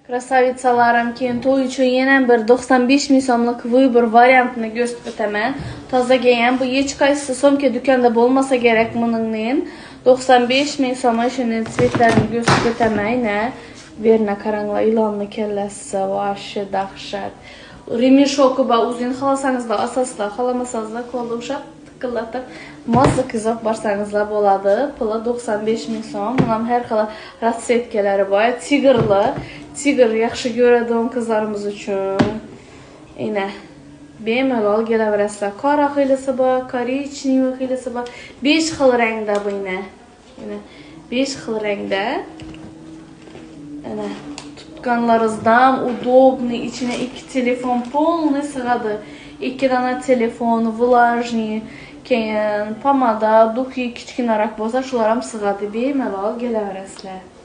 Krasavitsalarim, keyin to'y uchun yana bir 95 ming so'mlik vыбор variantini ko'rsatib o'taman. Tozaga ham bu hech qaysi so'mka do'konda bo'lmasa kerak buning. 95 ming so'm shuni svetlarini ko'rsatib o'taman. Verna qaranglar, ilonni kallasi vashi dahshat. Remeshoki va uzun xohlasanizlar asoslar, xohlamasangizlar qo'lda ushlab tiqillatib mazza qizib borsangizlar bo'ladi. Puli 95 ming so'm. Bunam har xil ratsetkalari bor. Tigr yaxshi ko'radigan qizlarimiz uchun. Ina bemalol kelaverasizlar. Qora xilasi bor, korичневый xilasi bor. 5 xil rangda bu ina. 5 xil rangda. Ana tutganlaringizdan удобный, içine 2 telefon полный sig'adi. 2 dona telefon, влажный, keyin pomada, duxi kichkinaroq bo'lsa, shular ham sig'adi. Bemalol kelaverasizlar.